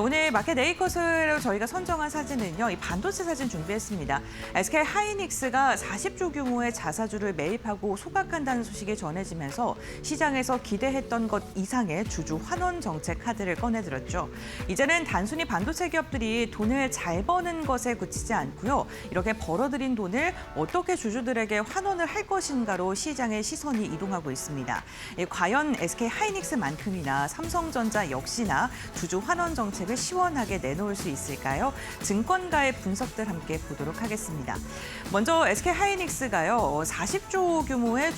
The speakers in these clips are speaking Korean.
오늘 마켓 A컷으로 저희가 선정한 사진은요, 이 반도체 사진 준비했습니다. SK 하이닉스가 40조 규모의 자사주를 매입하고 소각한다는 소식이 전해지면서 시장에서 기대했던 것 이상의 주주 환원 정책 카드를 꺼내들었죠. 이제는 단순히 반도체 기업들이 돈을 잘 버는 것에 그치지 않고요, 이렇게 벌어들인 돈을 어떻게 주주들에게 환원을 할 것인가로 시장의 시선이 이동하고 있습니다. 과연 SK 하이닉스만큼이나 삼성전자 역시나 주주 환원 정책 을 시원하게 내놓을 수 있을까요? 증권가의 분석들 함께 보도록 하겠습니다. 먼저 SK 하이닉스가요, 40조 규모의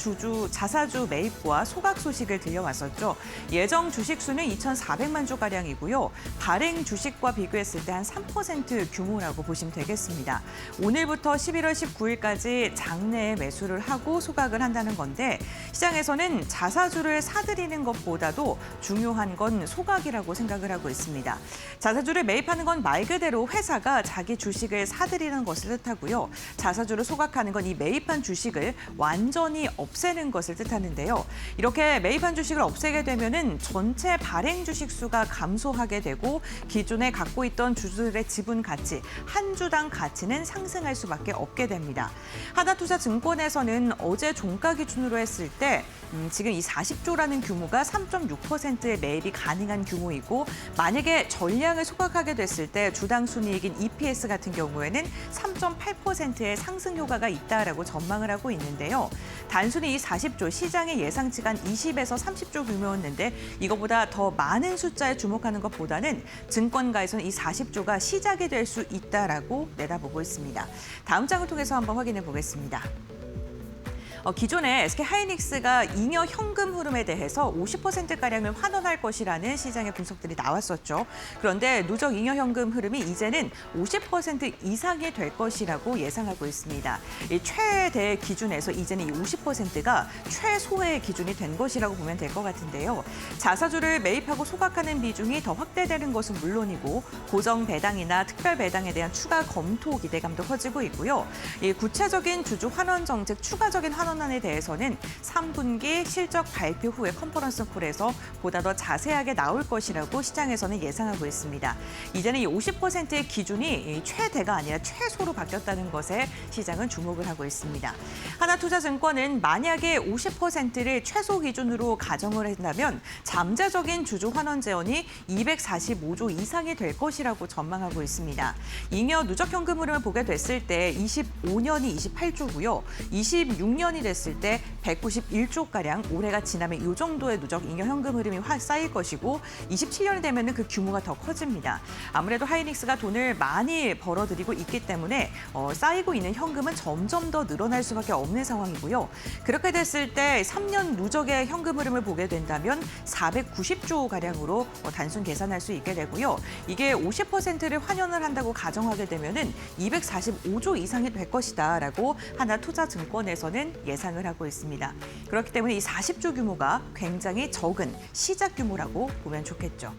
자사주 매입과 소각 소식을 들려왔었죠. 예정 주식 수는 2,400만 주가량이고요. 발행 주식과 비교했을 때 한 3% 규모라고 보시면 되겠습니다. 오늘부터 11월 19일까지 장내에 매수를 하고 소각을 한다는 건데, 시장에서는 자사주를 사들이는 것보다도 중요한 건 소각이라고 생각을 하고 있습니다. 자사주를 매입하는 건 말 그대로 회사가 자기 주식을 사들이는 것을 뜻하고요. 자사주를 소각하는 건 이 매입한 주식을 완전히 없애는 것을 뜻하는데요. 이렇게 매입한 주식을 없애게 되면은 전체 발행 주식 수가 감소하게 되고 기존에 갖고 있던 주주들의 지분 가치, 한 주당 가치는 상승할 수밖에 없게 됩니다. 하나투자증권에서는 어제 종가 기준으로 했을 때 지금 이 40조라는 규모가 3.6%의 매입이 가능한 규모이고, 만약에 전량을 소각하게 됐을 때 주당 순이익인 EPS 같은 경우에는 3.8%의 상승 효과가 있다라고 전망을 하고 있는데요. 단순히 이 40조, 시장의 예상치가 한 20에서 30조 규모였는데 이거보다 더 많은 숫자에 주목하는 것보다는 증권가에서는 이 40조가 시작이 될 수 있다라고 내다보고 있습니다. 다음 장을 통해서 한번 확인해 보겠습니다. 기존에 SK 하이닉스가 잉여 현금 흐름에 대해서 50%가량을 환원할 것이라는 시장의 분석들이 나왔었죠. 그런데 누적 잉여 현금 흐름이 이제는 50% 이상이 될 것이라고 예상하고 있습니다. 이 최대 기준에서 이제는 이 50%가 최소의 기준이 된 것이라고 보면 될 것 같은데요. 자사주를 매입하고 소각하는 비중이 더 확대되는 것은 물론이고, 고정 배당이나 특별 배당에 대한 추가 검토 기대감도 커지고 있고요. 이 구체적인 주주 환원 정책, 추가적인 환원안에 대해서는 3분기 실적 발표 후에 컨퍼런스 콜에서 보다 더 자세하게 나올 것이라고 시장에서는 예상하고 있습니다. 이제는 이 50%의 기준이 최대가 아니라 최소로 바뀌었다는 것에 시장은 주목을 하고 있습니다. 하나투자증권은 만약에 50%를 최소 기준으로 가정을 한다면 잠재적인 주주 환원 재원이 245조 이상이 될 것이라고 전망하고 있습니다. 잉여 누적 현금 흐름을 보게 됐을 때 25년이 28조고요. 26년이 됐을 때 191조가량, 올해가 지나면 이 정도의 누적 잉여 현금 흐름이 쌓일 것이고, 27년이 되면 그 규모가 더 커집니다. 아무래도 하이닉스가 돈을 많이 벌어들이고 있기 때문에 쌓이고 있는 현금은 점점 더 늘어날 수밖에 없는 상황이고요. 그렇게 됐을 때 3년 누적의 현금 흐름을 보게 된다면 490조가량으로 단순 계산할 수 있게 되고요. 이게 50%를 환원을 한다고 가정하게 되면은 245조 이상이 될 것이다라고 하나투자증권에서는 예상을 하고 있습니다. 그렇기 때문에 이 40조 규모가 굉장히 적은 시작 규모라고 보면 좋겠죠.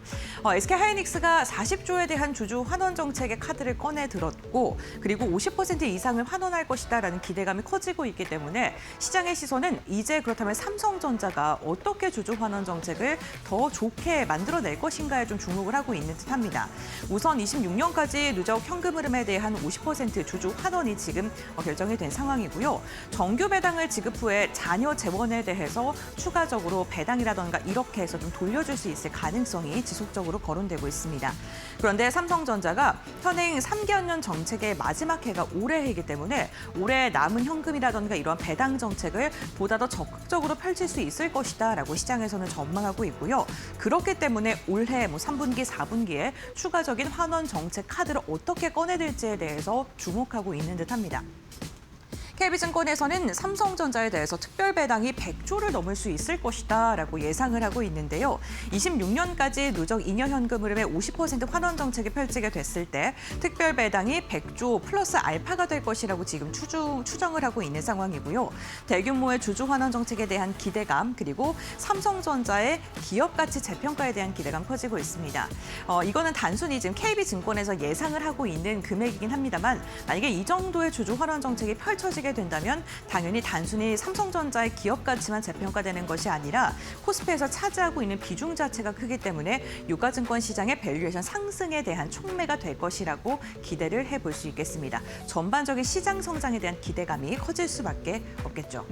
SK 하이닉스가 40조에 대한 주주 환원 정책의 카드를 꺼내 들었고, 그리고 50% 이상을 환원할 것이다라는 기대감이 커지고 있기 때문에 시장의 시선은 이제 그렇다면 삼성전자가 어떻게 주주 환원 정책을 더 좋게 만들어낼 것인가에 좀 주목을 하고 있는 듯합니다. 우선 26년까지 누적 현금 흐름에 대한 50% 주주 환원이 지금 결정이 된 상황이고요. 정규 배당을 지급 후에 자녀 재원에 대해서 추가적으로 배당이라던가 이렇게 해서 좀 돌려줄 수 있을 가능성이 지속적으로 거론되고 있습니다. 그런데 삼성전자가 현행 3개년 정책의 마지막 해가 올해이기 때문에 올해 남은 현금이라던가 이런 배당 정책을 보다 더 적극적으로 펼칠 수 있을 것이다라고 시장에서는 전망하고 있고요. 그렇기 때문에 올해 3분기, 4분기에 추가적인 환원 정책 카드를 어떻게 꺼내들지에 대해서 주목하고 있는 듯합니다. KB증권에서는 삼성전자에 대해서 특별 배당이 100조를 넘을 수 있을 것이다라고 예상을 하고 있는데요. 26년까지 누적 잉여 현금 흐름의 50% 환원 정책이 펼치게 됐을 때 특별 배당이 100조 플러스 알파가 될 것이라고 지금 추정을 하고 있는 상황이고요. 대규모의 주주 환원 정책에 대한 기대감, 그리고 삼성전자의 기업 가치 재평가에 대한 기대감 커지고 있습니다. 이거는 단순히 지금 KB증권에서 예상을 하고 있는 금액이긴 합니다만, 만약에 이 정도의 주주 환원 정책이 펼쳐지게 치게 된다면 당연히 단순히 삼성전자의 기업 가치만 재평가되는 것이 아니라 코스피에서 차지하고 있는 비중 자체가 크기 때문에 유가증권 시장의 밸류에이션 상승에 대한 촉매가 될 것이라고 기대를 해볼 수 있겠습니다. 전반적인 시장 성장에 대한 기대감이 커질 수밖에 없겠죠.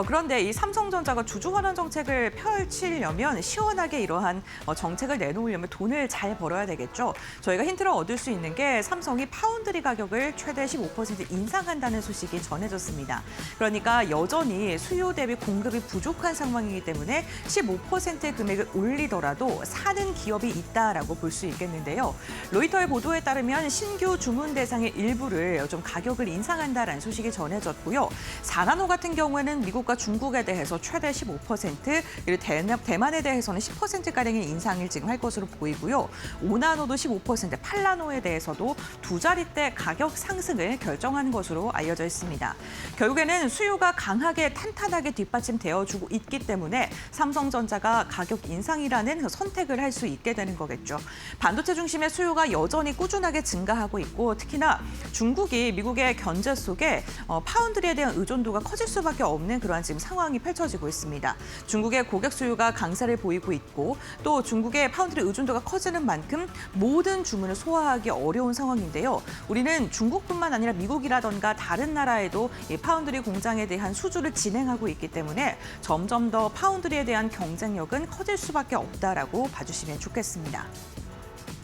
그런데 이 삼성전자가 주주환원 정책을 펼치려면 시원하게 이러한 정책을 내놓으려면 돈을 잘 벌어야 되겠죠. 저희가 힌트를 얻을 수 있는 게 삼성이 파운드리 가격을 최대 15% 인상한다는 소식이 전해졌습니다. 그러니까 여전히 수요 대비 공급이 부족한 상황이기 때문에 15%의 금액을 올리더라도 사는 기업이 있다라고 볼 수 있겠는데요. 로이터의 보도에 따르면 신규 주문 대상의 일부를 좀 가격을 인상한다라는 소식이 전해졌고요. 4나노 같은 경우에는 미국과 중국에 대해서 최대 15%, 그리고 대만에 대해서는 10%가량의 인상을 지금 할 것으로 보이고요. 5나노도 15%, 8나노에 대해서도 두 자릿대 가격 상승을 결정한 것으로 알려져 있습니다. 결국에는 수요가 강하게 탄탄하게 뒷받침되어주고 있기 때문에 삼성전자가 가격 인상이라는 선택을 할 수 있게 되는 거겠죠. 반도체 중심의 수요가 여전히 꾸준하게 증가하고 있고 특히나 중국이 미국의 견제 속에 파운드리에 대한 의존도가 커질 수밖에 없는 그러한 지금 상황이 펼쳐지고 있습니다. 중국의 고객 수요가 강세를 보이고 있고 또 중국의 파운드리 의존도가 커지는 만큼 모든 주문을 소화하기 어려운 상황인데요. 우리는 중국뿐만 아니라 미국이라던가 다른 나라에도 이 파운드리 공장에 대한 수주를 진행하고 있기 때문에 점점 더 파운드리에 대한 경쟁력은 커질 수밖에 없다라고 봐주시면 좋겠습니다.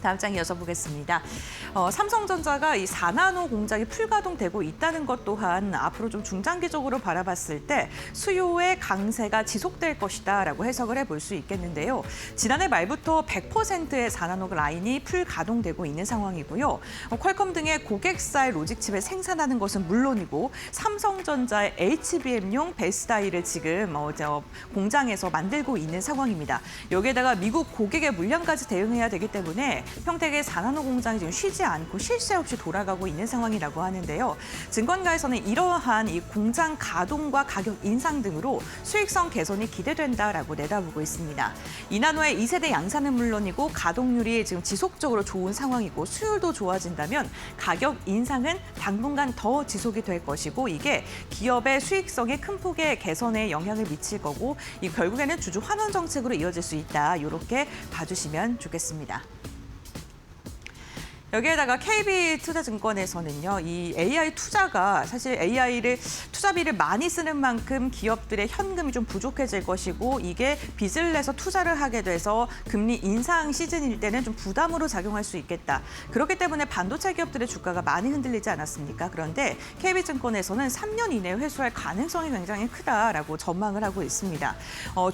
다음 장 이어서 보겠습니다. 삼성전자가 이 4나노 공장이 풀가동되고 있다는 것 또한 앞으로 좀 중장기적으로 바라봤을 때 수요의 강세가 지속될 것이다라고 해석을 해볼 수 있겠는데요. 지난해 말부터 100%의 4나노 라인이 풀가동되고 있는 상황이고요. 퀄컴 등의 고객사의 로직칩을 생산하는 것은 물론이고 삼성전자의 HBM용 베스다이를 지금 공장에서 만들고 있는 상황입니다. 여기에다가 미국 고객의 물량까지 대응해야 되기 때문에 평택의 4나노 공장이 지금 쉬지 않고 쉴 새 없이 돌아가고 있는 상황이라고 하는데요. 증권가에서는 이러한 이 공장 가동과 가격 인상 등으로 수익성 개선이 기대된다라고 내다보고 있습니다. 2나노의 2세대 양산은 물론이고 가동률이 지금 지속적으로 좋은 상황이고 수율도 좋아진다면 가격 인상은 당분간 더 지속이 될 것이고 이게 기업의 수익성에 큰 폭의 개선에 영향을 미칠 거고 결국에는 주주 환원 정책으로 이어질 수 있다. 이렇게 봐주시면 좋겠습니다. 여기에다가 KB투자증권에서는요, 이 AI 투자가 사실 AI를 투자비를 많이 쓰는 만큼 기업들의 현금이 좀 부족해질 것이고 이게 빚을 내서 투자를 하게 돼서 금리 인상 시즌일 때는 좀 부담으로 작용할 수 있겠다. 그렇기 때문에 반도체 기업들의 주가가 많이 흔들리지 않았습니까? 그런데 KB증권에서는 3년 이내에 회수할 가능성이 굉장히 크다라고 전망을 하고 있습니다.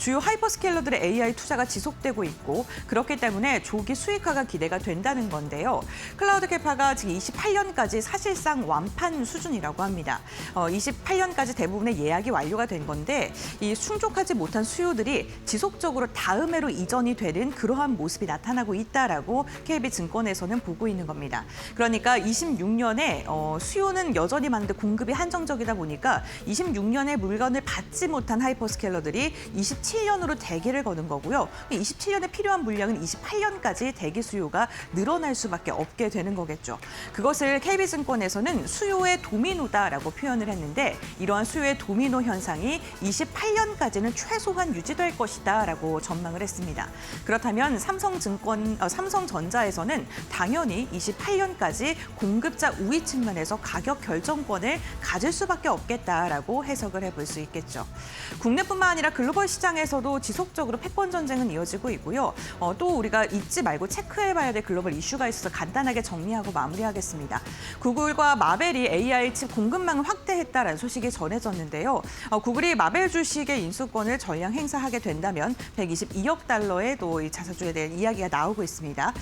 주요 하이퍼스케일러들의 AI 투자가 지속되고 있고 그렇기 때문에 조기 수익화가 기대가 된다는 건데요. 클라우드 캐파가 지금 28년까지 사실상 완판 수준이라고 합니다. 28년까지 대부분의 예약이 완료가 된 건데 이 충족하지 못한 수요들이 지속적으로 다음 해로 이전이 되는 그러한 모습이 나타나고 있다라고 KB증권에서는 보고 있는 겁니다. 그러니까 26년에 수요는 여전히 많은데 공급이 한정적이다 보니까 26년에 물건을 받지 못한 하이퍼스케일러들이 27년으로 대기를 거는 거고요. 27년에 필요한 물량은 28년까지 대기 수요가 늘어날 수밖에 없게 되는 거겠죠. 그것을 KB증권에서는 수요의 도미노다라고 표현을 했는데 이러한 수요의 도미노 현상이 28년까지는 최소한 유지될 것이다라고 전망을 했습니다. 그렇다면 삼성전자에서는 당연히 28년까지 공급자 우위 측면에서 가격 결정권을 가질 수밖에 없겠다라고 해석을 해볼 수 있겠죠. 국내뿐만 아니라 글로벌 시장에서도 지속적으로 패권 전쟁은 이어지고 있고요. 또 우리가 잊지 말고 체크해봐야 될 글로벌 이슈가 있어서 간단하게 정리하고 마무리하겠습니다. 구글과 마벨이 AI 칩 공급망을 확대했다라는 소식이 전해졌는데요. 구글이 마벨 주식의 인수권을 전량 행사하게 된다면 122억 달러의 또 이 자사주에 대한 이야기가 나오고 있습니다.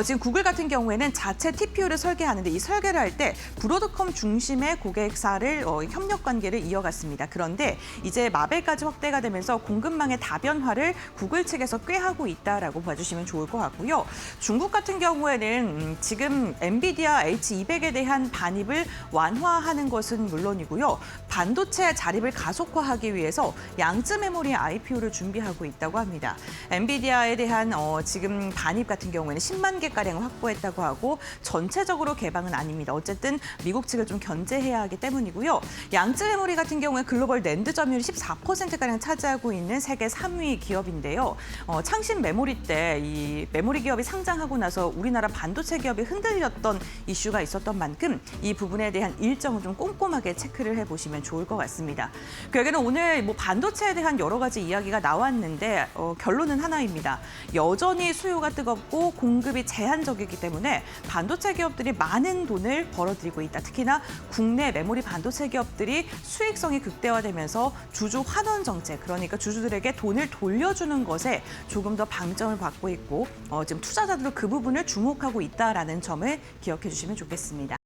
지금 구글 같은 경우에는 자체 TPU를 설계하는데 이 설계를 할 때 브로드컴 중심의 고객사를 협력 관계를 이어갔습니다. 그런데 이제 마벨까지 확대가 되면서 공급망의 다변화를 구글 측에서 꾀하고 있다라고 봐주시면 좋을 것 같고요. 중국 같은 경우에는 지금 엔비디아 H200에 대한 반입을 완화하는 것은 물론이고요. 반도체 자립을 가속화하기 위해서 양쯔 메모리 IPO를 준비하고 있다고 합니다. 엔비디아에 대한 지금 반입 같은 경우에는 10만 개가량 확보했다고 하고 전체적으로 개방은 아닙니다. 어쨌든 미국 측을 좀 견제해야 하기 때문이고요. 양쯔 메모리 같은 경우에 글로벌 낸드 점유율이 14%가량 차지하고 있는 세계 3위 기업인데요. 창신 메모리 때 이 메모리 기업이 상장하고 나서 우리나라 반도체 기업이 흔들렸던 이슈가 있었던 만큼 이 부분에 대한 일정을 좀 꼼꼼하게 체크를 해보시면 좋을 것 같습니다. 결국에는 오늘 반도체에 대한 여러 가지 이야기가 나왔는데 결론은 하나입니다. 여전히 수요가 뜨겁고 공급이 제한적이기 때문에 반도체 기업들이 많은 돈을 벌어들이고 있다. 특히나 국내 메모리 반도체 기업들이 수익성이 극대화되면서 주주 환원 정책, 그러니까 주주들에게 돈을 돌려주는 것에 조금 더 방점을 받고 있고 지금 투자자들도 그 부분을 주목하고 있다라는 점을 기억해 주시면 좋겠습니다.